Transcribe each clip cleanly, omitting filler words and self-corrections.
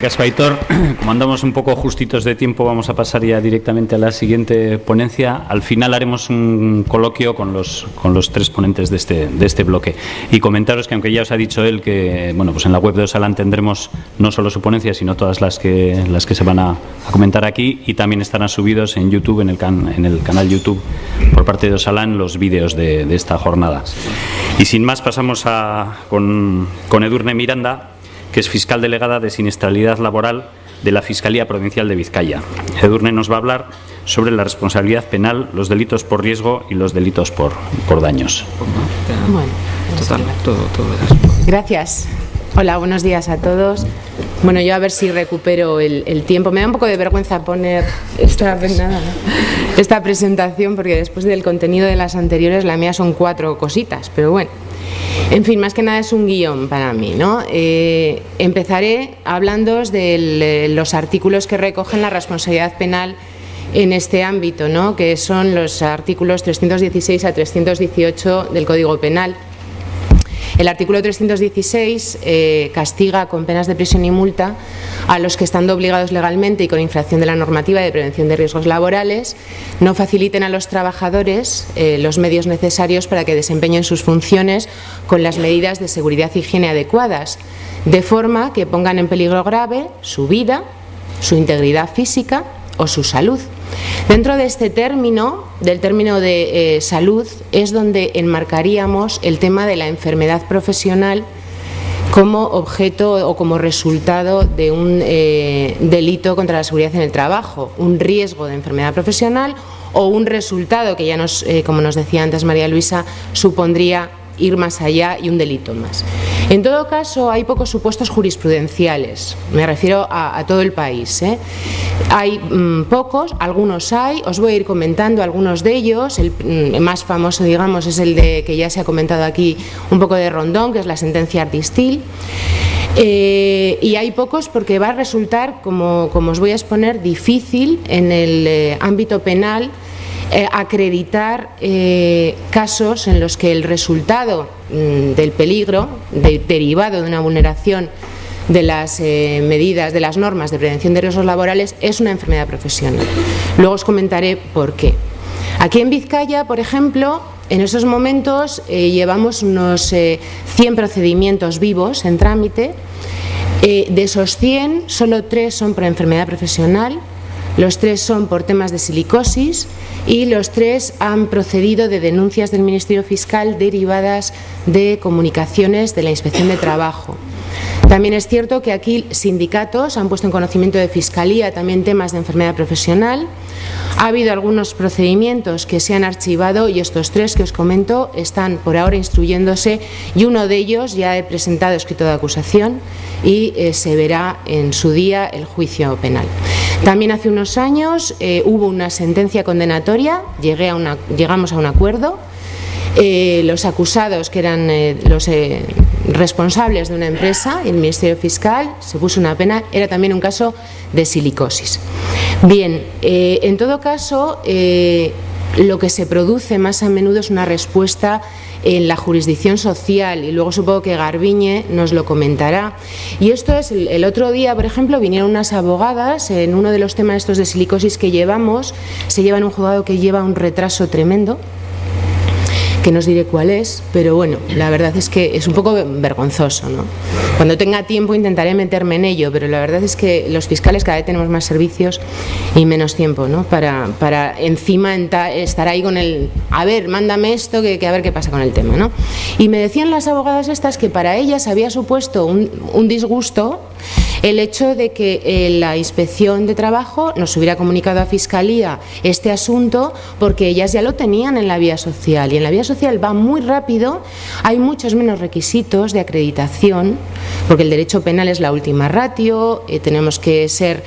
Gracias, Aitor. Como andamos un poco justitos de tiempo, vamos a pasar ya directamente a la siguiente ponencia. Al final haremos un coloquio con los tres ponentes de este bloque. Y comentaros que, aunque ya os ha dicho él que pues en la web de Osalan tendremos no solo su ponencia, sino todas las que se van a comentar aquí, y también estarán subidos en YouTube, en el canal YouTube por parte de Osalan, los vídeos de esta jornada. Y sin más, pasamos con Edurne Miranda, que es fiscal delegada de siniestralidad laboral de la Fiscalía Provincial de Vizcaya. Edurne nos va a hablar sobre la responsabilidad penal, los delitos por riesgo y los delitos por daños. Bueno, todo. Gracias. Hola, buenos días a todos. Bueno, yo a ver si recupero el tiempo. Me da un poco de vergüenza poner esta presentación, porque después del contenido de las anteriores, la mía son 4 cositas, pero bueno. En fin, más que nada es un guión para mí, ¿no? Empezaré hablándoos de los artículos que recogen la responsabilidad penal en este ámbito, ¿no? Que son los artículos 316 a 318 del Código Penal. El artículo 316 castiga con penas de prisión y multa a los que, estando obligados legalmente y con infracción de la normativa de prevención de riesgos laborales, no faciliten a los trabajadores los medios necesarios para que desempeñen sus funciones con las medidas de seguridad y higiene adecuadas, de forma que pongan en peligro grave su vida, su integridad física o su salud. Dentro de este término, del término de salud, es donde enmarcaríamos el tema de la enfermedad profesional como objeto o como resultado de un delito contra la seguridad en el trabajo, un riesgo de enfermedad profesional o un resultado que ya como nos decía antes María Luisa, supondría ir más allá y un delito más. En todo caso, hay pocos supuestos jurisprudenciales, me refiero a todo el país, ¿eh? Hay pocos, algunos hay, os voy a ir comentando algunos de ellos. El más famoso, digamos, es el que ya se ha comentado aquí un poco de Rondón, que es la sentencia Artistil. Y hay pocos porque va a resultar, como os voy a exponer, difícil en el ámbito penal acreditar casos en los que el resultado del peligro derivado de una vulneración de las medidas, de las normas de prevención de riesgos laborales es una enfermedad profesional. Luego os comentaré por qué. Aquí en Vizcaya, por ejemplo, en estos momentos llevamos unos 100 procedimientos vivos en trámite. De esos 100, solo 3 son por enfermedad profesional. Los 3 son por temas de silicosis y los 3 han procedido de denuncias del Ministerio Fiscal derivadas de comunicaciones de la Inspección de Trabajo. También es cierto que aquí sindicatos han puesto en conocimiento de Fiscalía también temas de enfermedad profesional. Ha habido algunos procedimientos que se han archivado y estos 3 que os comento están por ahora instruyéndose, y uno de ellos ya he presentado escrito de acusación y se verá en su día el juicio penal. También hace unos años hubo una sentencia condenatoria, llegamos a un acuerdo. Los acusados, que eran los responsables de una empresa, el Ministerio Fiscal, se puso una pena, era también un caso de silicosis. Bien, en todo caso, lo que se produce más a menudo es una respuesta en la jurisdicción social, y luego supongo que Garbiñe nos lo comentará. Y esto es, el otro día, por ejemplo, vinieron unas abogadas en uno de los temas estos de silicosis que llevamos, se lleva en un juzgado que lleva un retraso tremendo, que no os diré cuál es, pero bueno, la verdad es que es un poco vergonzoso, ¿no? Cuando tenga tiempo intentaré meterme en ello, pero la verdad es que los fiscales cada vez tenemos más servicios y menos tiempo, ¿no? Para encima estar ahí con el, a ver, mándame esto, que a ver qué pasa con el tema, ¿no? Y me decían las abogadas estas que para ellas había supuesto un disgusto el hecho de que la Inspección de Trabajo nos hubiera comunicado a Fiscalía este asunto, porque ellas ya lo tenían en la vía social, y en la vía social va muy rápido, hay muchos menos requisitos de acreditación, porque el derecho penal es la última ratio, tenemos que ser,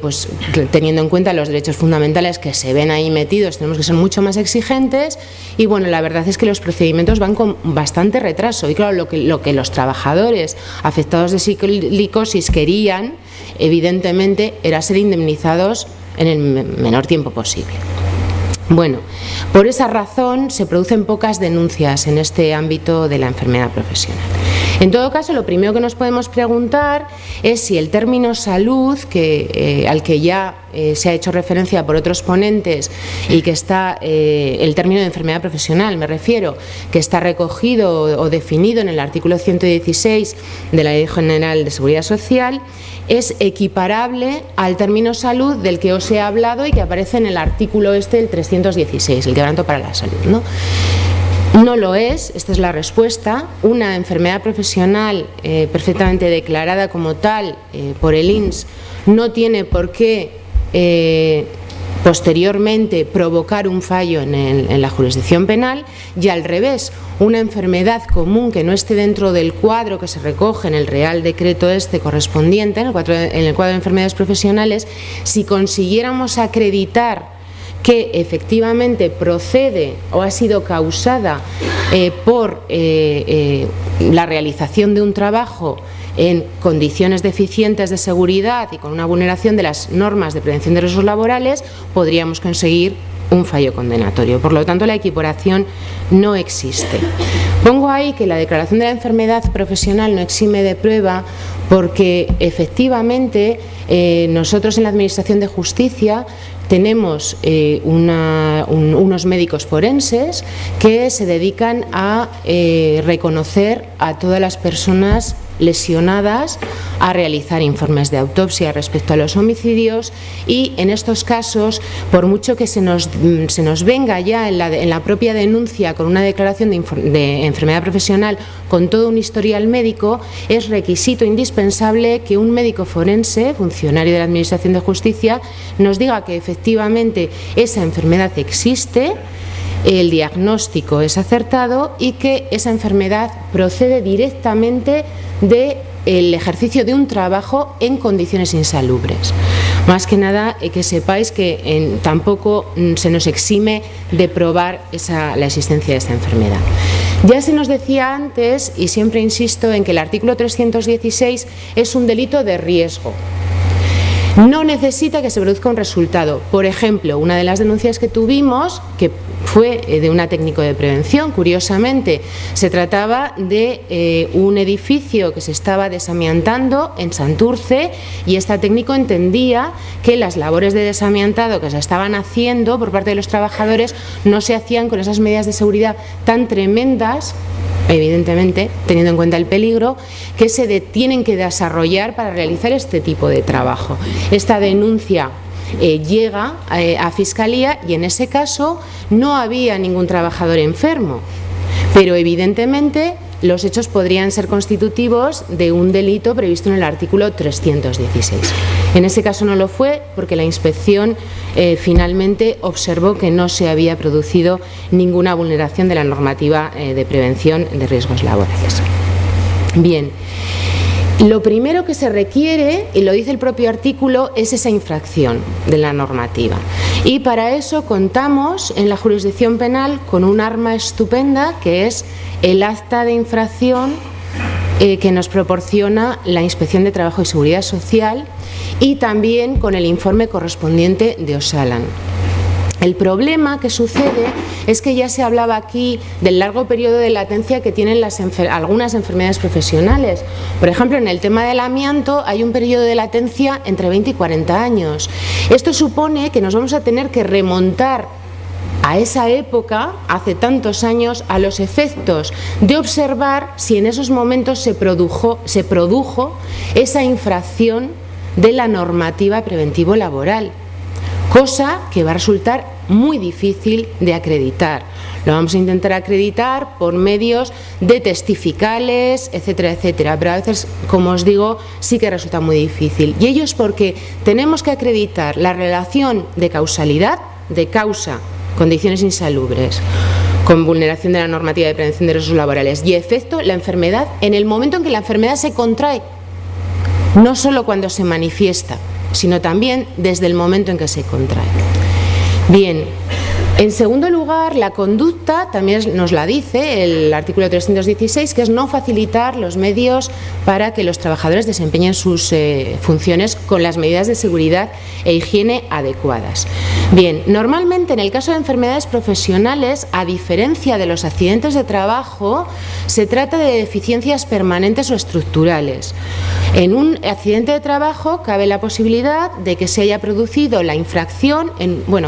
pues teniendo en cuenta los derechos fundamentales que se ven ahí metidos, tenemos que ser mucho más exigentes, y bueno, la verdad es que los procedimientos van con bastante retraso, y claro, lo que los trabajadores afectados de silicosis querían, evidentemente, era ser indemnizados en el menor tiempo posible. Bueno, por esa razón se producen pocas denuncias en este ámbito de la enfermedad profesional. En todo caso, lo primero que nos podemos preguntar es si el término salud, al que ya se ha hecho referencia por otros ponentes y que está, el término de enfermedad profesional me refiero, que está recogido o definido en el artículo 116 de la Ley General de Seguridad Social, es equiparable al término salud del que os he hablado y que aparece en el artículo del 316, el quebranto para la salud, ¿no? No lo es, esta es la respuesta. Una enfermedad profesional perfectamente declarada como tal por el INS no tiene por qué posteriormente provocar un fallo en la jurisdicción penal, y al revés, una enfermedad común que no esté dentro del cuadro que se recoge en el Real Decreto correspondiente, en el cuadro de enfermedades profesionales, si consiguiéramos acreditar que efectivamente procede o ha sido causada por la realización de un trabajo en condiciones deficientes de seguridad y con una vulneración de las normas de prevención de riesgos laborales, podríamos conseguir un fallo condenatorio. Por lo tanto, la equiparación no existe. Pongo ahí que la declaración de la enfermedad profesional no exime de prueba porque efectivamente nosotros en la Administración de Justicia tenemos unos médicos forenses que se dedican a reconocer a todas las personas lesionadas, a realizar informes de autopsia respecto a los homicidios, y en estos casos, por mucho que se nos venga ya en la propia denuncia con una declaración de enfermedad profesional con todo un historial médico, es requisito indispensable que un médico forense, funcionario de la Administración de Justicia, nos diga que efectivamente esa enfermedad existe, el diagnóstico es acertado y que esa enfermedad procede directamente del ejercicio de un trabajo en condiciones insalubres. Más que nada que sepáis que tampoco se nos exime de probar la existencia de esta enfermedad. Ya se nos decía antes, y siempre insisto en que el artículo 316 es un delito de riesgo. No necesita que se produzca un resultado. Por ejemplo, una de las denuncias que tuvimos, que fue de una técnico de prevención, curiosamente, se trataba de un edificio que se estaba desamiantando en Santurce, y esta técnico entendía que las labores de desamiantado que se estaban haciendo por parte de los trabajadores no se hacían con esas medidas de seguridad tan tremendas, evidentemente, teniendo en cuenta el peligro, que se tienen que desarrollar para realizar este tipo de trabajo. Esta denuncia llega a Fiscalía y en ese caso no había ningún trabajador enfermo, pero evidentemente los hechos podrían ser constitutivos de un delito previsto en el artículo 316. En ese caso no lo fue porque la inspección finalmente observó que no se había producido ninguna vulneración de la normativa de prevención de riesgos laborales. Bien. Lo primero que se requiere, y lo dice el propio artículo, es esa infracción de la normativa. Y para eso contamos en la jurisdicción penal con un arma estupenda, que es el acta de infracción que nos proporciona la Inspección de Trabajo y Seguridad Social, y también con el informe correspondiente de Osalan. El problema que sucede es que ya se hablaba aquí del largo periodo de latencia que tienen algunas enfermedades profesionales. Por ejemplo, en el tema del amianto hay un periodo de latencia entre 20 y 40 años. Esto supone que nos vamos a tener que remontar a esa época, hace tantos años, a los efectos de observar si en esos momentos se produjo esa infracción de la normativa preventivo laboral. Cosa que va a resultar muy difícil de acreditar. Lo vamos a intentar acreditar por medios de testificales, etcétera, etcétera, pero a veces, como os digo, sí que resulta muy difícil. Y ello es porque tenemos que acreditar la relación de causalidad, de causa, condiciones insalubres, con vulneración de la normativa de prevención de riesgos laborales, y efecto, la enfermedad, en el momento en que la enfermedad se contrae, no solo cuando se manifiesta, sino también desde el momento en que se contrae. Bien, En segundo lugar, la conducta también nos la dice el artículo 316, que es no facilitar los medios para que los trabajadores desempeñen sus funciones con las medidas de seguridad e higiene adecuadas. Bien, normalmente en el caso de enfermedades profesionales, a diferencia de los accidentes de trabajo, se trata de deficiencias permanentes o estructurales. En un accidente de trabajo cabe la posibilidad de que se haya producido la infracción,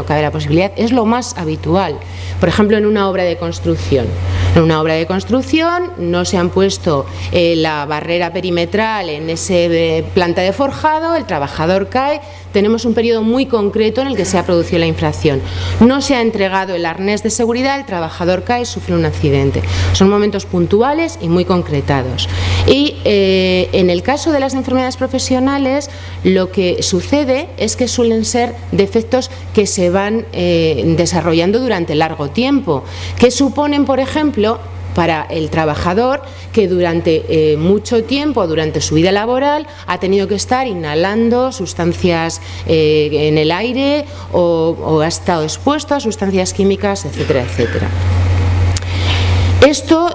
cabe la posibilidad, es lo más habitual. Por ejemplo, en una obra de construcción. En una obra de construcción no se han puesto la barrera perimetral en ese planta de forjado, el trabajador cae, tenemos un periodo muy concreto en el que se ha producido la infracción. No se ha entregado el arnés de seguridad, el trabajador cae, sufre un accidente. Son momentos puntuales y muy concretados. Y en el caso de las enfermedades profesionales, lo que sucede es que suelen ser defectos que se van desarrollando durante largo tiempo, que suponen, por ejemplo, para el trabajador que durante mucho tiempo, durante su vida laboral, ha tenido que estar inhalando sustancias en el aire o ha estado expuesto a sustancias químicas, etcétera, etcétera.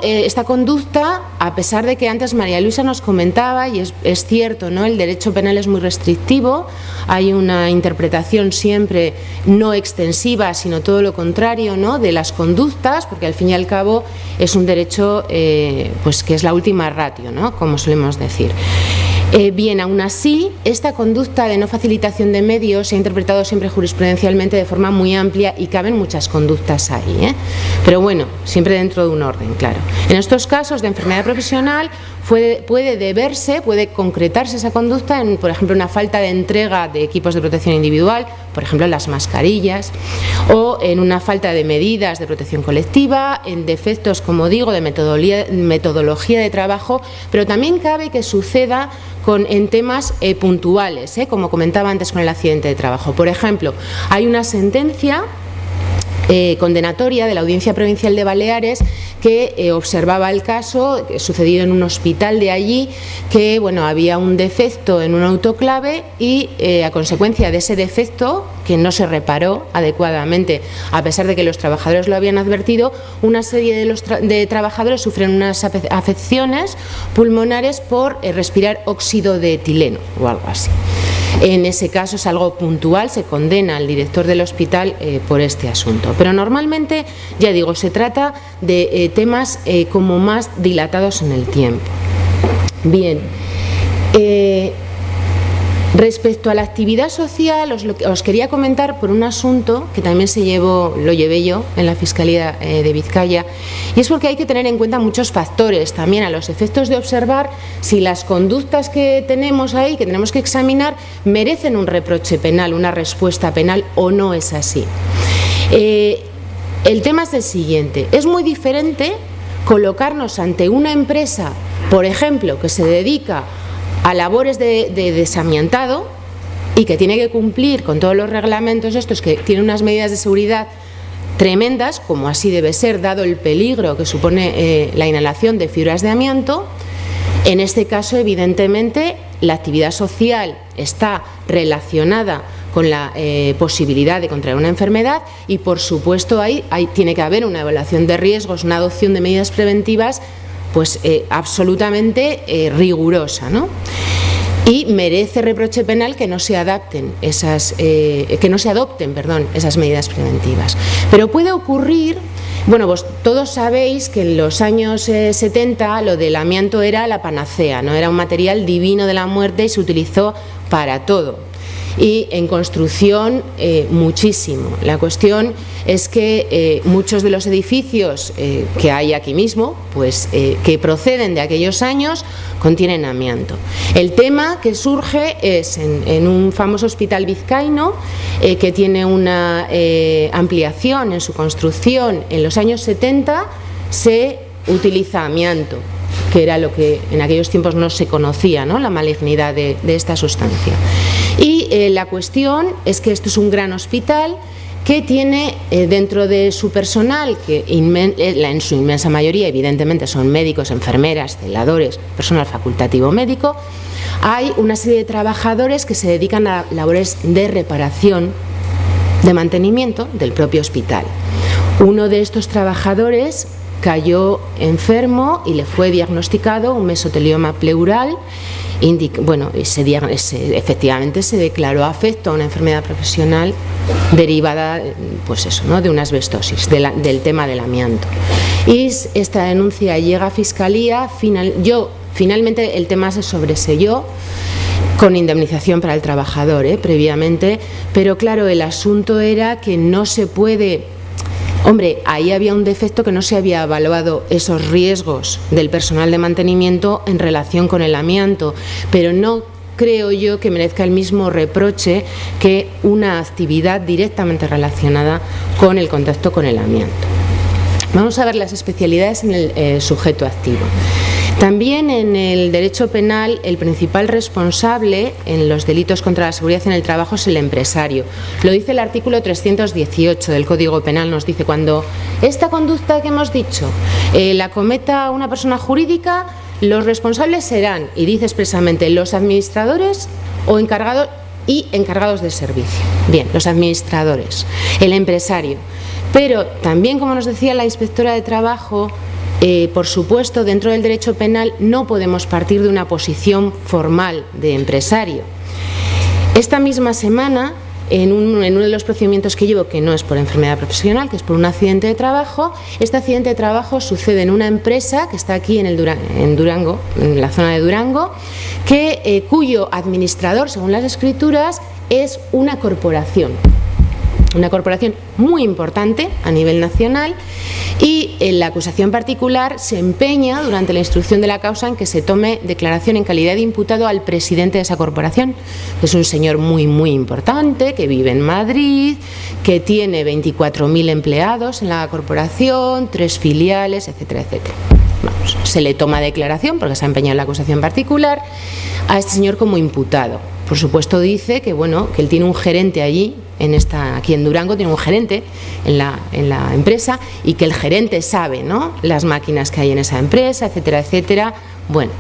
Esta conducta, a pesar de que antes María Luisa nos comentaba, y es cierto, ¿no?, el derecho penal es muy restrictivo, hay una interpretación siempre no extensiva, sino todo lo contrario, ¿no?, de las conductas, porque al fin y al cabo es un derecho pues que es la última ratio, ¿no?, como solemos decir. Bien, aún así, esta conducta de no facilitación de medios se ha interpretado siempre jurisprudencialmente de forma muy amplia y caben muchas conductas ahí, ¿eh? Pero bueno, siempre dentro de un orden, claro. En estos casos de enfermedad profesional puede concretarse esa conducta en, por ejemplo, una falta de entrega de equipos de protección individual, por ejemplo, las mascarillas, o en una falta de medidas de protección colectiva, en defectos, como digo, de metodología de trabajo, pero también cabe que suceda en temas puntuales, como comentaba antes con el accidente de trabajo. Por ejemplo, hay una sentencia condenatoria de la Audiencia Provincial de Baleares que observaba el caso sucedido en un hospital de allí, que había un defecto en un autoclave y a consecuencia de ese defecto, que no se reparó adecuadamente, a pesar de que los trabajadores lo habían advertido, una serie de trabajadores sufren unas afecciones pulmonares por respirar óxido de etileno o algo así. En ese caso es algo puntual, se condena al director del hospital por este asunto. Pero normalmente, ya digo, se trata de temas como más dilatados en el tiempo. Bien, respecto a la actividad social, os quería comentar por un asunto que también lo llevé yo en la Fiscalía de Vizcaya, y es porque hay que tener en cuenta muchos factores también a los efectos de observar si las conductas que tenemos ahí, que tenemos que examinar, merecen un reproche penal, una respuesta penal o no es así. El tema es el siguiente: es muy diferente colocarnos ante una empresa, por ejemplo, que se dedica a labores de desamiantado y que tiene que cumplir con todos los reglamentos estos, que tiene unas medidas de seguridad tremendas, como así debe ser, dado el peligro que supone la inhalación de fibras de amianto. En este caso, evidentemente, la actividad social está relacionada con la posibilidad de contraer una enfermedad y, por supuesto, ahí tiene que haber una evaluación de riesgos, una adopción de medidas preventivas absolutamente rigurosa, ¿no? Y merece reproche penal que no se adopten esas medidas preventivas. Pero puede ocurrir, pues todos sabéis que en los años 70 lo del amianto era la panacea, ¿no? Era un material divino de la muerte y se utilizó para todo. Y en construcción muchísimo. La cuestión es que muchos de los edificios que hay aquí mismo, que proceden de aquellos años, contienen amianto. El tema que surge es en un famoso hospital vizcaíno que tiene una ampliación en su construcción en los años 70, se utiliza amianto, que era lo que en aquellos tiempos no se conocía, ¿no?, la malignidad de esta sustancia. Y la cuestión es que esto es un gran hospital que tiene dentro de su personal, que en su inmensa mayoría evidentemente son médicos, enfermeras, celadores, personal facultativo médico, hay una serie de trabajadores que se dedican a labores de reparación, de mantenimiento del propio hospital. Uno de estos trabajadores cayó enfermo y le fue diagnosticado un mesotelioma pleural. Efectivamente se declaró afecto a una enfermedad profesional derivada, pues eso, ¿no?, de una asbestosis, del tema del amianto. Y esta denuncia llega a Fiscalía. Finalmente el tema se sobreseyó con indemnización para el trabajador, previamente, pero claro, el asunto era que no se puede. Hombre, ahí había un defecto, que no se había evaluado esos riesgos del personal de mantenimiento en relación con el amianto, pero no creo yo que merezca el mismo reproche que una actividad directamente relacionada con el contacto con el amianto. Vamos a ver las especialidades en el sujeto activo. También en el derecho penal, el principal responsable en los delitos contra la seguridad en el trabajo es el empresario. Lo dice el artículo 318 del Código Penal, nos dice: cuando esta conducta que hemos dicho la cometa una persona jurídica, los responsables serán, y dice expresamente, los administradores o encargados y encargados de servicio. Bien, los administradores, el empresario. Pero también, como nos decía la inspectora de trabajo, por supuesto, dentro del derecho penal no podemos partir de una posición formal de empresario. Esta misma semana, en uno de los procedimientos que llevo, que no es por enfermedad profesional, que es por un accidente de trabajo, este accidente de trabajo sucede en una empresa que está aquí en Durango, en la zona de Durango, cuyo administrador, según las escrituras, es una corporación muy importante a nivel nacional, y la acusación particular se empeña durante la instrucción de la causa en que se tome declaración en calidad de imputado al presidente de esa corporación, que es un señor muy importante, que vive en Madrid, que tiene 24.000 empleados en la corporación, 3 filiales, etcétera, etcétera. Vamos, se le toma declaración, porque se ha empeñado en la acusación particular, a este señor como imputado. Por supuesto, dice que él tiene un gerente allí, aquí en Durango tiene un gerente en la empresa, y que el gerente sabe, ¿no?, las máquinas que hay en esa empresa, etcétera, etcétera. Bueno,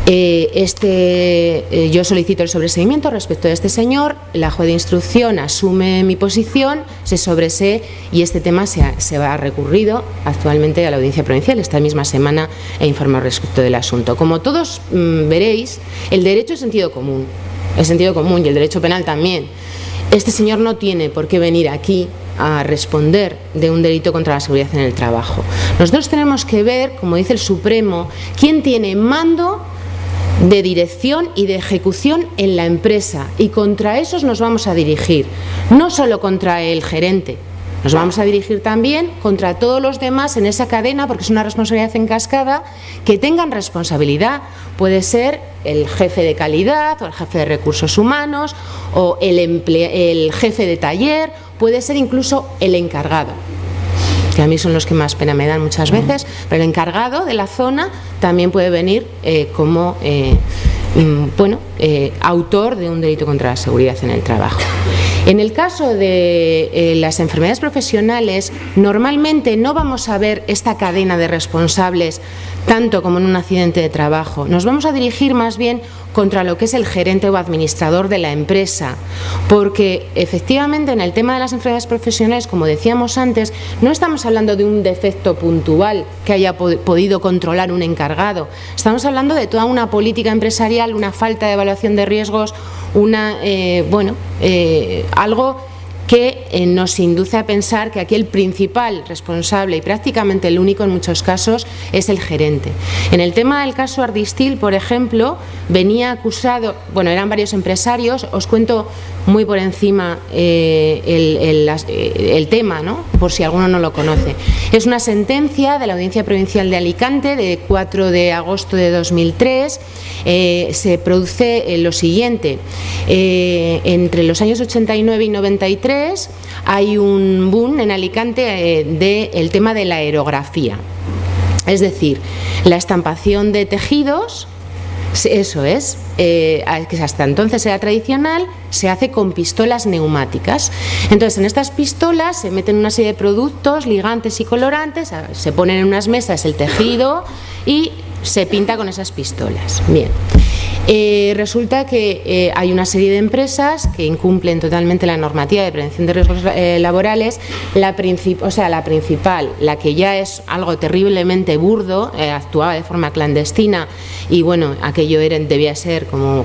yo solicito el sobreseimiento respecto de este señor, la juez de instrucción asume mi posición, se sobresee, y este tema se va recurrido actualmente a la Audiencia Provincial. Esta misma semana he informado respecto del asunto. Como todos veréis, el derecho es sentido común, y el derecho penal también. Este señor no tiene por qué venir aquí a responder de un delito contra la seguridad en el trabajo. Nosotros tenemos que ver, como dice el Supremo, quién tiene mando de dirección y de ejecución en la empresa, y contra esos nos vamos a dirigir, no solo contra el gerente. Nos vamos a dirigir también contra todos los demás en esa cadena, porque es una responsabilidad en cascada, que tengan responsabilidad. Puede ser el jefe de calidad, o el jefe de recursos humanos, o el jefe de taller, puede ser incluso el encargado, que a mí son los que más pena me dan muchas veces, pero el encargado de la zona también puede venir como autor de un delito contra la seguridad en el trabajo. En el caso de las enfermedades profesionales, normalmente no vamos a ver esta cadena de responsables tanto como en un accidente de trabajo. Nos vamos a dirigir más bien contra lo que es el gerente o administrador de la empresa, porque efectivamente en el tema de las enfermedades profesionales, como decíamos antes, no estamos hablando de un defecto puntual que haya podido controlar un encargado, estamos hablando de toda una política empresarial, una falta de evaluación de riesgos, algo que nos induce a pensar que aquí el principal responsable, y prácticamente el único en muchos casos, es el gerente. En el tema del caso Ardistil, por ejemplo, venía acusado, eran varios empresarios, os cuento muy por encima el tema, ¿no?, por si alguno no lo conoce. Es una sentencia de la Audiencia Provincial de Alicante de 4 de agosto de 2003. Se produce lo siguiente: entre los años 89 y 93 hay un boom en Alicante del tema de la aerografía, es decir, la estampación de tejidos. Eso es, que hasta entonces era tradicional, se hace con pistolas neumáticas. Entonces, en estas pistolas se meten una serie de productos, ligantes y colorantes, se ponen en unas mesas el tejido y se pinta con esas pistolas. Bien. Resulta que hay una serie de empresas que incumplen totalmente la normativa de prevención de riesgos laborales. La principal, la que ya es algo terriblemente burdo, actuaba de forma clandestina y bueno, aquello debía ser como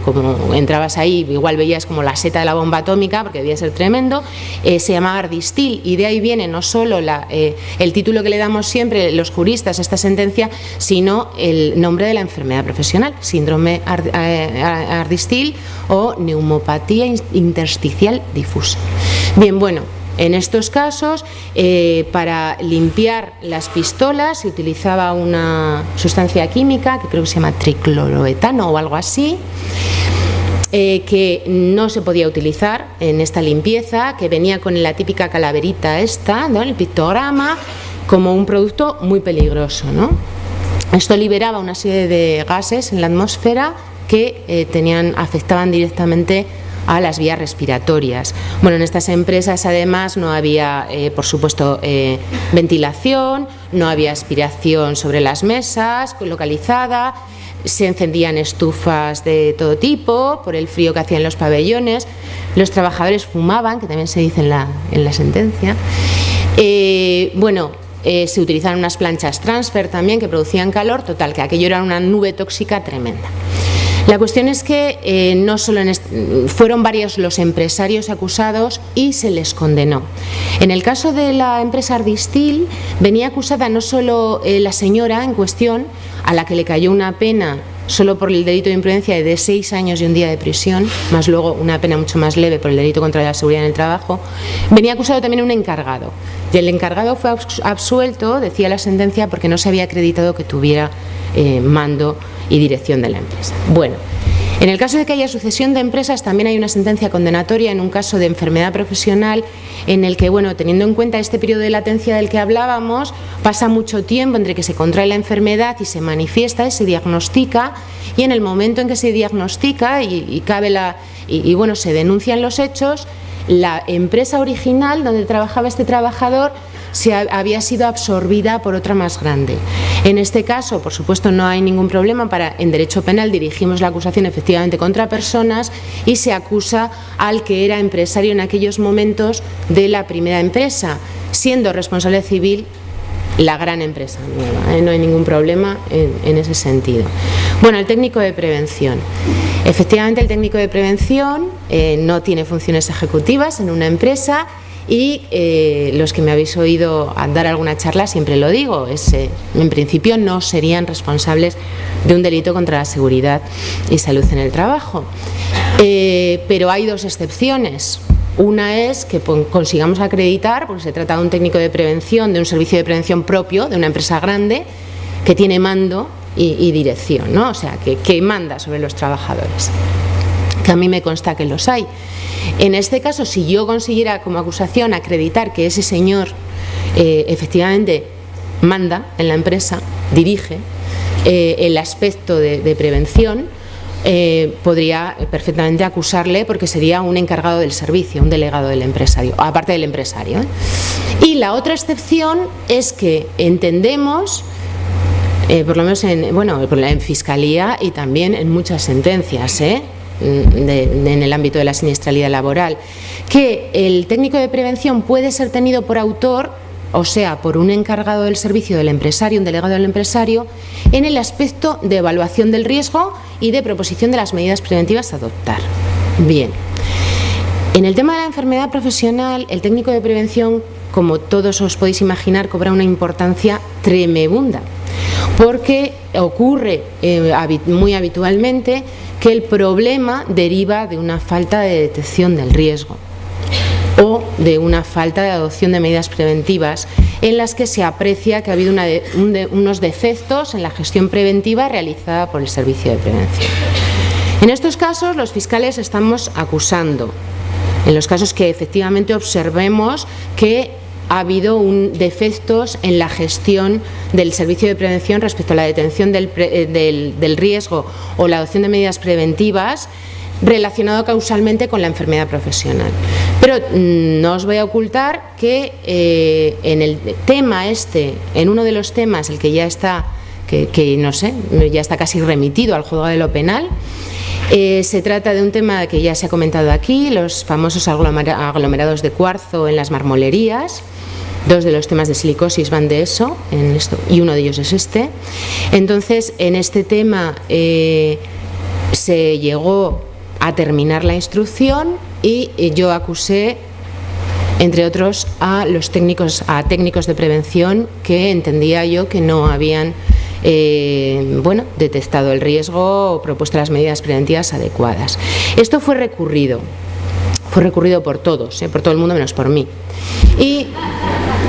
entrabas ahí, igual veías como la seta de la bomba atómica, porque debía ser tremendo. Se llamaba Ardistil y de ahí viene no solo el título que le damos siempre los juristas a esta sentencia, sino el nombre de la enfermedad profesional, síndrome Ardistil o neumopatía intersticial difusa. Bien, bueno, en estos casos, para limpiar las pistolas se utilizaba una sustancia química que creo que se llama tricloroetano o algo así, que no se podía utilizar en esta limpieza, que venía con la típica calaverita esta, ¿no?, el pictograma, como un producto muy peligroso, ¿no? Esto liberaba una serie de gases en la atmósfera que afectaban directamente a las vías respiratorias. Bueno, en estas empresas además no había, por supuesto, ventilación, no había aspiración sobre las mesas localizada, se encendían estufas de todo tipo por el frío que hacían los pabellones, los trabajadores fumaban, que también se dice en la sentencia. Se utilizaban unas planchas transfer también que producían calor, total, que aquello era una nube tóxica tremenda. La cuestión es que no solo fueron varios los empresarios acusados y se les condenó. En el caso de la empresa Ardistil venía acusada no solo la señora en cuestión, a la que le cayó una pena solo por el delito de imprudencia de 6 años y 1 día de prisión, más luego una pena mucho más leve por el delito contra la seguridad en el trabajo, venía acusado también un encargado. Y el encargado fue absuelto, decía la sentencia, porque no se había acreditado que tuviera mando y dirección de la empresa. Bueno, en el caso de que haya sucesión de empresas, también hay una sentencia condenatoria en un caso de enfermedad profesional en el que, bueno, teniendo en cuenta este periodo de latencia del que hablábamos, pasa mucho tiempo entre que se contrae la enfermedad y se manifiesta y se diagnostica, y en el momento en que se diagnostica se denuncian los hechos, la empresa original donde trabajaba este trabajador había sido absorbida por otra más grande. En este caso, por supuesto, no hay ningún problema. En derecho penal dirigimos la acusación efectivamente contra personas y se acusa al que era empresario en aquellos momentos de la primera empresa, siendo responsable civil la gran empresa nueva, no hay ningún problema en ese sentido. Bueno, el técnico de prevención. Efectivamente, el técnico de prevención no tiene funciones ejecutivas en una empresa y los que me habéis oído dar alguna charla siempre lo digo, en principio no serían responsables de un delito contra la seguridad y salud en el trabajo. Pero hay 2 excepciones. Una es que consigamos acreditar, porque se trata de un técnico de prevención, de un servicio de prevención propio, de una empresa grande, que tiene mando y dirección, ¿no? O sea, que manda sobre los trabajadores, que a mí me consta que los hay. En este caso, si yo consiguiera como acusación acreditar que ese señor efectivamente manda en la empresa, dirige el aspecto de prevención, podría perfectamente acusarle porque sería un encargado del servicio, un delegado del empresario, aparte del empresario. Y la otra excepción es que entendemos, por lo menos en Fiscalía y también en muchas sentencias, en el ámbito de la siniestralidad laboral, que el técnico de prevención puede ser tenido por autor, o sea, por un encargado del servicio del empresario, un delegado del empresario, en el aspecto de evaluación del riesgo y de proposición de las medidas preventivas a adoptar. Bien, en el tema de la enfermedad profesional, el técnico de prevención, como todos os podéis imaginar, cobra una importancia tremenda, porque ocurre muy habitualmente que el problema deriva de una falta de detección del riesgo o de una falta de adopción de medidas preventivas en las que se aprecia que ha habido unos defectos en la gestión preventiva realizada por el servicio de prevención. En estos casos, los fiscales estamos acusando, en los casos que efectivamente observemos que ha habido defectos en la gestión del servicio de prevención respecto a la detención del riesgo o la adopción de medidas preventivas relacionado causalmente con la enfermedad profesional. Pero no os voy a ocultar que en el tema en uno de los temas, el que ya está, ya está casi remitido al juzgado de lo penal, Se trata de un tema que ya se ha comentado aquí, los famosos aglomerados de cuarzo en las marmolerías. Dos de los temas de silicosis van de eso, y uno de ellos es este. Entonces, en este tema se llegó a terminar la instrucción y yo acusé, entre otros, a técnicos de prevención que entendía yo que no habían detectado el riesgo o propuesto las medidas preventivas adecuadas. Esto fue recurrido por todos, por todo el mundo menos por mí. Y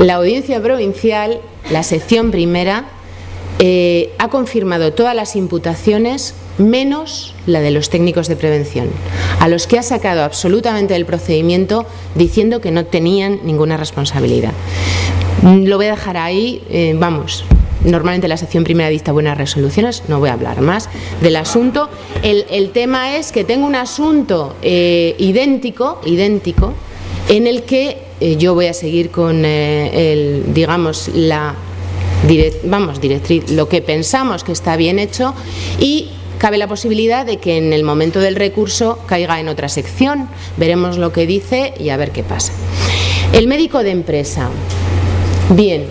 la Audiencia Provincial, la sección primera, ha confirmado todas las imputaciones menos la de los técnicos de prevención, a los que ha sacado absolutamente del procedimiento diciendo que no tenían ninguna responsabilidad. Lo voy a dejar ahí, normalmente la sección primera dicta buenas resoluciones, no voy a hablar más del asunto. El tema es que tengo un asunto idéntico, en el que yo voy a seguir con directriz, lo que pensamos que está bien hecho, y cabe la posibilidad de que en el momento del recurso caiga en otra sección. Veremos lo que dice y a ver qué pasa. El médico de empresa. Bien,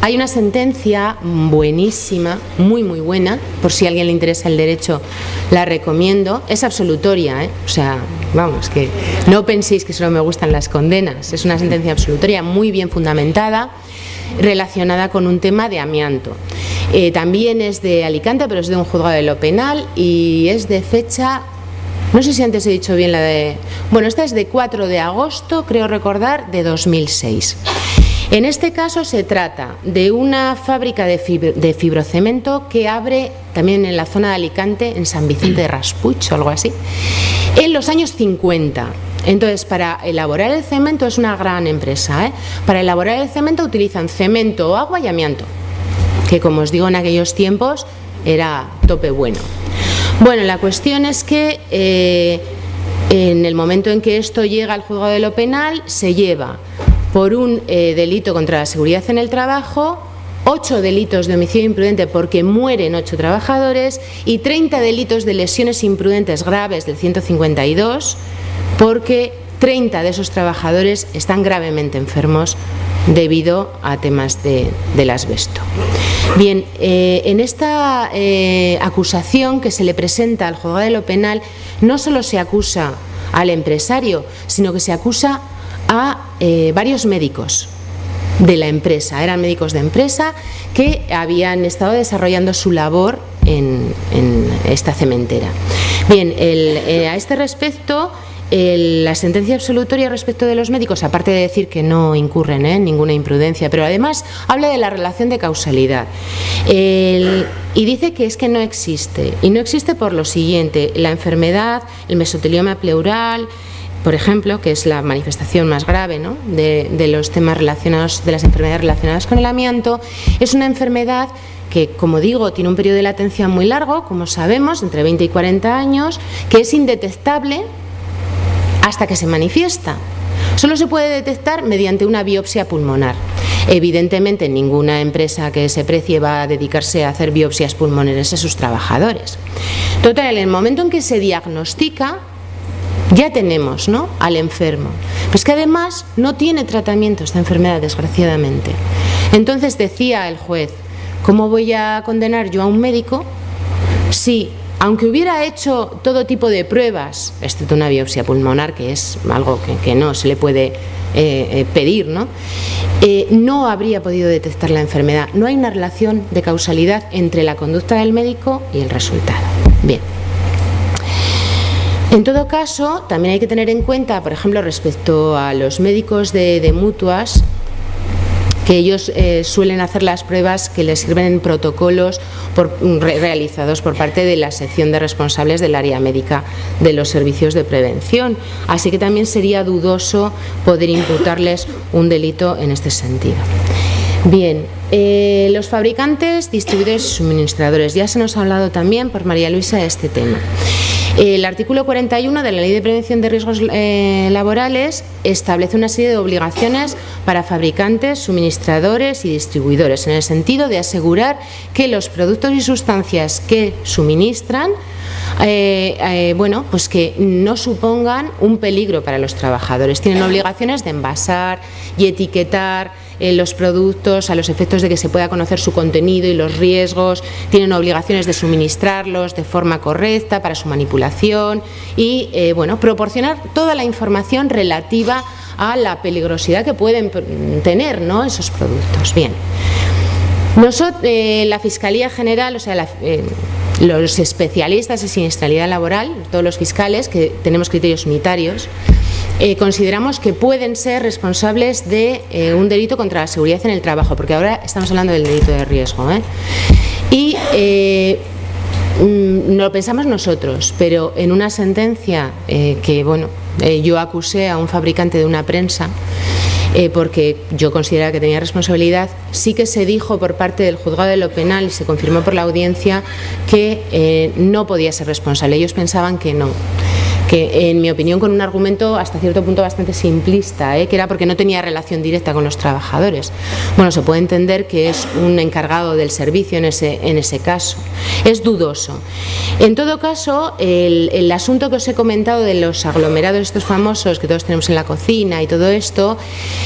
hay una sentencia buenísima, muy buena, por si a alguien le interesa el derecho, la recomiendo. Es absolutoria, que no penséis que solo me gustan las condenas. Es una sentencia absolutoria muy bien fundamentada, relacionada con un tema de amianto. También es de Alicante, pero es de un juzgado de lo penal y es de fecha, no sé si antes he dicho bien esta es de 4 de agosto, creo recordar, de 2006. En este caso se trata de una fábrica de fibrocemento que abre también en la zona de Alicante, en San Vicente de Raspuig o algo así, en los años 50. Entonces, para elaborar el cemento, es una gran empresa, para elaborar el cemento utilizan cemento, agua y amianto, que como os digo en aquellos tiempos era tope bueno. Bueno, la cuestión es que en el momento en que esto llega al juzgado de lo penal, se lleva por un delito contra la seguridad en el trabajo, 8 delitos de homicidio imprudente porque mueren 8 trabajadores y 30 delitos de lesiones imprudentes graves del 152 porque 30 de esos trabajadores están gravemente enfermos debido a temas del asbesto. Bien, en esta acusación que se le presenta al juzgado de lo penal, no solo se acusa al empresario, sino que se acusa a varios médicos de la empresa. Eran médicos de empresa que habían estado desarrollando su labor en esta cementera. Bien, a este respecto, la sentencia absolutoria respecto de los médicos, aparte de decir que no incurren en ninguna imprudencia, pero además habla de la relación de causalidad y dice que es que no existe, y no existe por lo siguiente: la enfermedad, el mesotelioma pleural, por ejemplo, que es la manifestación más grave, ¿no?, de los temas relacionados, de las enfermedades relacionadas con el amianto, es una enfermedad que, como digo, tiene un periodo de latencia muy largo, como sabemos, entre 20 y 40 años, que es indetectable hasta que se manifiesta. Solo se puede detectar mediante una biopsia pulmonar. Evidentemente, ninguna empresa que se precie va a dedicarse a hacer biopsias pulmonares a sus trabajadores. Total, en el momento en que se diagnostica, ya tenemos, ¿no?, al enfermo. Pues que además no tiene tratamiento esta enfermedad, desgraciadamente. Entonces decía el juez: ¿cómo voy a condenar yo a un médico si, aunque hubiera hecho todo tipo de pruebas, excepto una biopsia pulmonar, que es algo que no se le puede pedir, ¿no?, no habría podido detectar la enfermedad? No hay una relación de causalidad entre la conducta del médico y el resultado. Bien. En todo caso, también hay que tener en cuenta, por ejemplo, respecto a los médicos de mutuas, que ellos suelen hacer las pruebas que les sirven en protocolos realizados por parte de la sección de responsables del área médica de los servicios de prevención. Así que también sería dudoso poder imputarles un delito en este sentido. Bien, los fabricantes, distribuidores y suministradores. Ya se nos ha hablado también por María Luisa de este tema. El artículo 41 de la Ley de Prevención de Riesgos Laborales establece una serie de obligaciones para fabricantes, suministradores y distribuidores, en el sentido de asegurar que los productos y sustancias que suministran bueno, pues que no supongan un peligro para los trabajadores. Tienen obligaciones de envasar y etiquetar los productos a los efectos de que se pueda conocer su contenido y los riesgos, tienen obligaciones de suministrarlos de forma correcta para su manipulación y bueno, proporcionar toda la información relativa a la peligrosidad que pueden tener, ¿no?, esos productos. Bien, la Fiscalía General, o sea, los especialistas en siniestralidad laboral, todos los fiscales que tenemos criterios unitarios, consideramos que pueden ser responsables de un delito contra la seguridad en el trabajo, porque ahora estamos hablando del delito de riesgo, y no lo pensamos nosotros, pero en una sentencia que, bueno, yo acusé a un fabricante de una prensa porque yo consideraba que tenía responsabilidad, sí que se dijo por parte del juzgado de lo penal y se confirmó por la audiencia que no podía ser responsable. Ellos pensaban que no, que en mi opinión con un argumento hasta cierto punto bastante simplista, que era porque no tenía relación directa con los trabajadores. Bueno, se puede entender que es un encargado del servicio en ese caso. Es dudoso. En todo caso, el asunto que os he comentado de los aglomerados estos famosos que todos tenemos en la cocina y todo esto,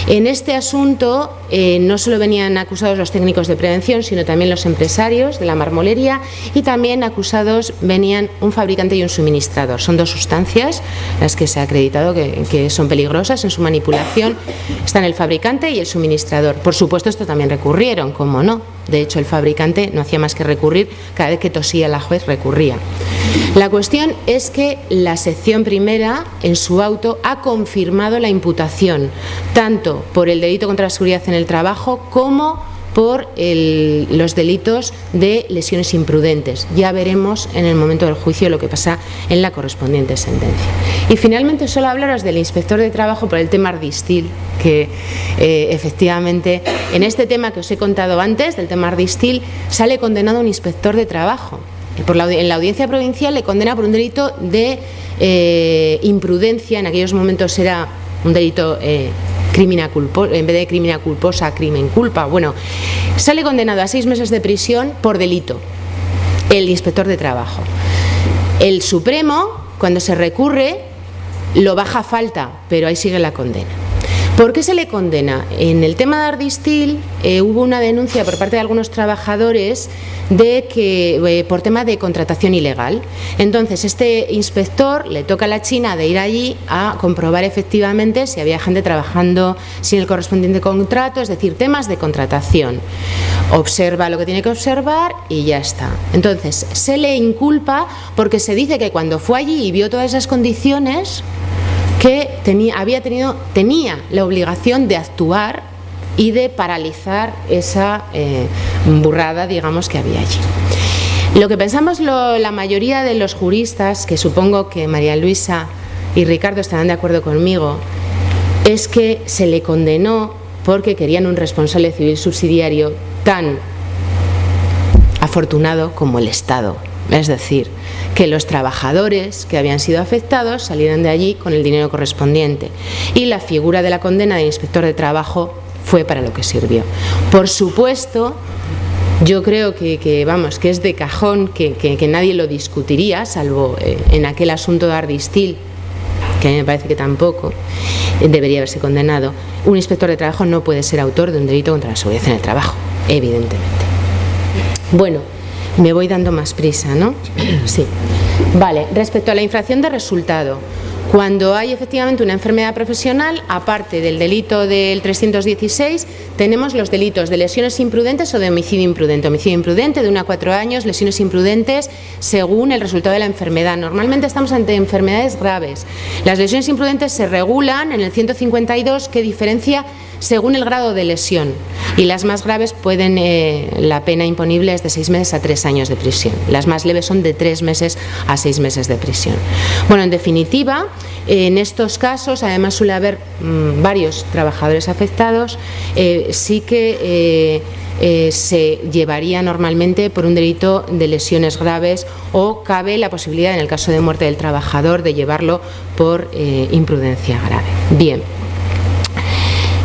en este asunto no solo venían acusados los técnicos de prevención, sino también los empresarios de la marmolería y también acusados venían un fabricante y un suministrador. Son dos sustancias las que se ha acreditado que son peligrosas en su manipulación. Están el fabricante y el suministrador. Por supuesto, esto también recurrieron, ¿cómo no? De hecho, el fabricante no hacía más que recurrir, cada vez que tosía la juez recurría. La cuestión es que la sección primera, en su auto, ha confirmado la imputación, tanto por el delito contra la seguridad en el trabajo como por los delitos de lesiones imprudentes. Ya veremos en el momento del juicio lo que pasa en la correspondiente sentencia. Y finalmente solo hablaros del inspector de trabajo por el tema Ardistil, que efectivamente en este tema que os he contado antes, del tema Ardistil, sale condenado un inspector de trabajo. En la audiencia provincial le condena por un delito de imprudencia, en aquellos momentos era un delito en vez de crimina culposa, crimen culpa. Bueno, sale condenado a 6 meses de prisión por delito, el inspector de trabajo. El Supremo, cuando se recurre, lo baja a falta, pero ahí sigue la condena. ¿Por qué se le condena? En el tema de Ardistil hubo una denuncia por parte de algunos trabajadores de que por tema de contratación ilegal. Entonces, este inspector le toca a la China de ir allí a comprobar efectivamente si había gente trabajando sin el correspondiente contrato, es decir, temas de contratación. Observa lo que tiene que observar y ya está. Entonces, se le inculpa porque se dice que cuando fue allí y vio todas esas condiciones, que tenía la obligación de actuar y de paralizar esa burrada, digamos, que había allí. Lo que pensamos la mayoría de los juristas, que supongo que María Luisa y Ricardo estarán de acuerdo conmigo, es que se le condenó porque querían un responsable civil subsidiario tan afortunado como el Estado. Es decir, que los trabajadores que habían sido afectados salieran de allí con el dinero correspondiente. Y la figura de la condena de inspector de trabajo fue para lo que sirvió. Por supuesto, yo creo que es de cajón que nadie lo discutiría, salvo en aquel asunto de Ardistil, que a mí me parece que tampoco debería haberse condenado. Un inspector de trabajo no puede ser autor de un delito contra la seguridad en el trabajo, evidentemente. Bueno, me voy dando más prisa, ¿no? Sí. Vale, respecto a la infracción de resultado, cuando hay efectivamente una enfermedad profesional, aparte del delito del 316, tenemos los delitos de lesiones imprudentes o de homicidio imprudente. Homicidio imprudente de 1 a 4 años, lesiones imprudentes según el resultado de la enfermedad. Normalmente estamos ante enfermedades graves. Las lesiones imprudentes se regulan en el 152, que diferencia según el grado de lesión, y las más graves la pena imponible es de 6 meses a 3 años de prisión. Las más leves son de 3 meses a 6 meses de prisión. Bueno, en definitiva, en estos casos, además suele haber varios trabajadores afectados, sí que se llevaría normalmente por un delito de lesiones graves, o cabe la posibilidad, en el caso de muerte del trabajador, de llevarlo por imprudencia grave. Bien.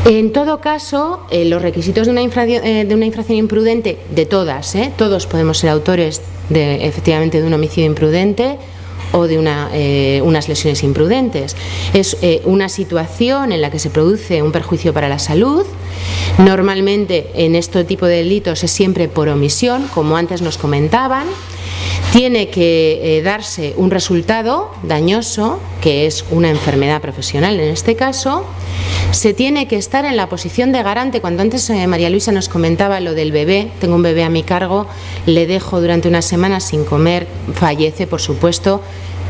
En todo caso, los requisitos de una infracción imprudente, de todas, todos podemos ser autores efectivamente de un homicidio imprudente o de unas lesiones imprudentes. Es una situación en la que se produce un perjuicio para la salud. Normalmente en este tipo de delitos es siempre por omisión, como antes nos comentaban. Tiene que darse un resultado dañoso, que es una enfermedad profesional en este caso. Se tiene que estar en la posición de garante. Cuando antes María Luisa nos comentaba lo del bebé, tengo un bebé a mi cargo, le dejo durante una semana sin comer, fallece, por supuesto,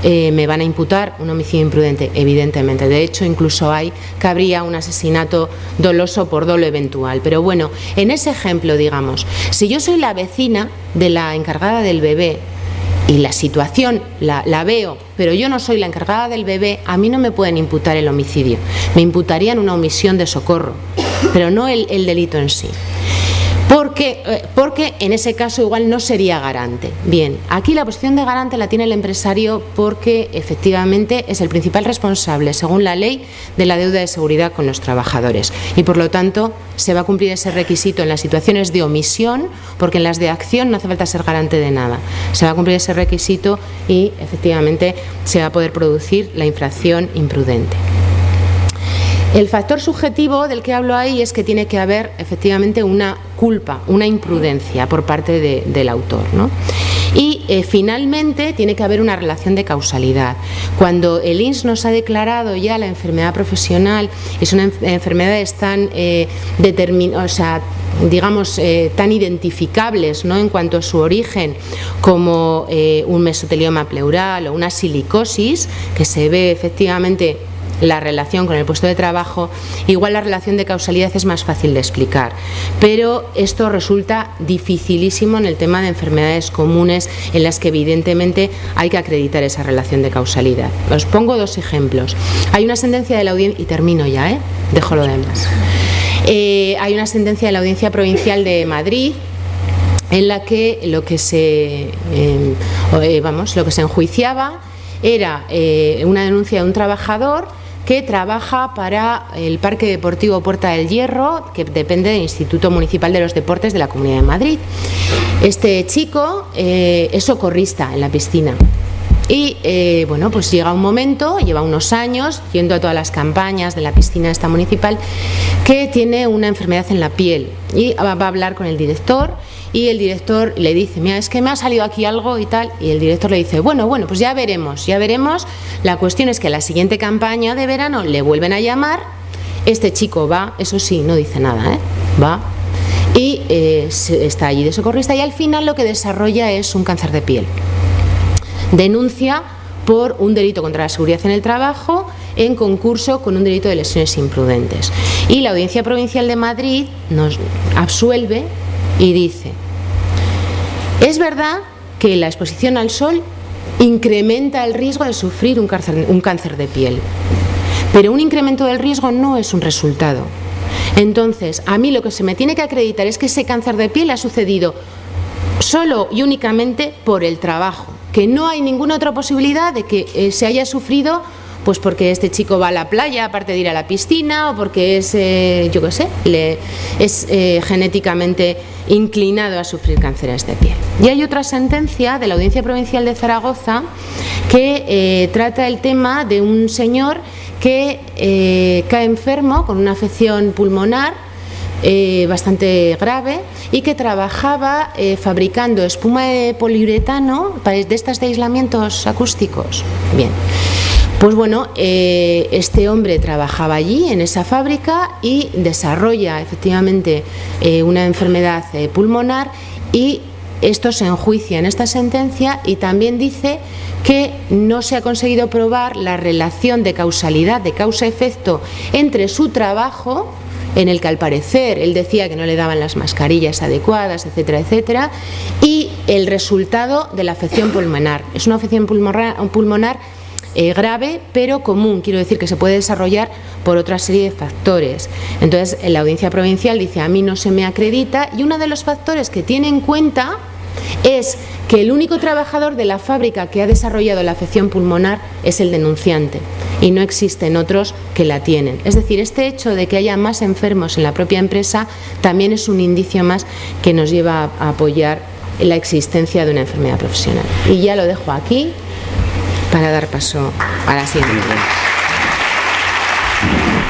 me van a imputar un homicidio imprudente, evidentemente. De hecho, incluso cabría un asesinato doloso por dolo eventual. Pero bueno, en ese ejemplo, digamos, si yo soy la vecina de la encargada del bebé y la situación la veo, pero yo no soy la encargada del bebé, a mí no me pueden imputar el homicidio. Me imputarían una omisión de socorro, pero no el delito en sí. Porque en ese caso igual no sería garante. Bien, aquí la posición de garante la tiene el empresario porque efectivamente es el principal responsable, según la ley, de la deuda de seguridad con los trabajadores. Y por lo tanto se va a cumplir ese requisito en las situaciones de omisión, porque en las de acción no hace falta ser garante de nada. Se va a cumplir ese requisito y efectivamente se va a poder producir la infracción imprudente. El factor subjetivo del que hablo ahí es que tiene que haber efectivamente una culpa, una imprudencia por parte del autor, ¿no? Y finalmente tiene que haber una relación de causalidad. Cuando el INS nos ha declarado ya la enfermedad profesional y son enfermedades tan tan identificables, ¿no?, en cuanto a su origen, como un mesotelioma pleural o una silicosis, que se ve efectivamente la relación con el puesto de trabajo, igual la relación de causalidad es más fácil de explicar, pero esto resulta dificilísimo en el tema de enfermedades comunes en las que evidentemente hay que acreditar esa relación de causalidad. Os pongo dos ejemplos. Hay una sentencia de la audiencia, y termino ya, dejo lo demás. Hay una sentencia de la Audiencia Provincial de Madrid en la que lo que se enjuiciaba era una denuncia de un trabajador que trabaja para el Parque Deportivo Puerta del Hierro, que depende del Instituto Municipal de los Deportes de la Comunidad de Madrid. Este chico es socorrista en la piscina. Y pues llega un momento, lleva unos años yendo a todas las campañas de la piscina esta municipal, que tiene una enfermedad en la piel y va a hablar con el director. Y el director le dice: mira, es que me ha salido aquí algo y tal. Y el director le dice: bueno, pues ya veremos. La cuestión es que a la siguiente campaña de verano le vuelven a llamar. Este chico va, eso sí, no dice nada, va y está allí de socorrista, y al final lo que desarrolla es un cáncer de piel. Denuncia por un delito contra la seguridad en el trabajo en concurso con un delito de lesiones imprudentes. Y la Audiencia Provincial de Madrid nos absuelve y dice: es verdad que la exposición al sol incrementa el riesgo de sufrir un cáncer de piel, pero un incremento del riesgo no es un resultado. Entonces, a mí lo que se me tiene que acreditar es que ese cáncer de piel ha sucedido solo y únicamente por el trabajo, que no hay ninguna otra posibilidad de que se haya sufrido pues porque este chico va a la playa aparte de ir a la piscina, o porque es, genéticamente inclinado a sufrir cánceres de piel. Y hay otra sentencia de la Audiencia Provincial de Zaragoza que trata el tema de un señor que cae enfermo con una afección pulmonar bastante grave y que trabajaba fabricando espuma de poliuretano de estas de aislamientos acústicos. Bien. Pues bueno, este hombre trabajaba allí en esa fábrica y desarrolla efectivamente una enfermedad pulmonar, y esto se enjuicia en esta sentencia, y también dice que no se ha conseguido probar la relación de causalidad, de causa-efecto, entre su trabajo, en el que al parecer él decía que no le daban las mascarillas adecuadas, etcétera, etcétera, y el resultado de la afección pulmonar. Es una afección pulmonar grave, pero común, quiero decir que se puede desarrollar por otra serie de factores. Entonces, la Audiencia Provincial dice: a mí no se me acredita, y uno de los factores que tiene en cuenta es que el único trabajador de la fábrica que ha desarrollado la afección pulmonar es el denunciante, y no existen otros que la tienen. Es decir, este hecho de que haya más enfermos en la propia empresa también es un indicio más que nos lleva a apoyar la existencia de una enfermedad profesional. Y ya lo dejo aquí para dar paso a la siguiente.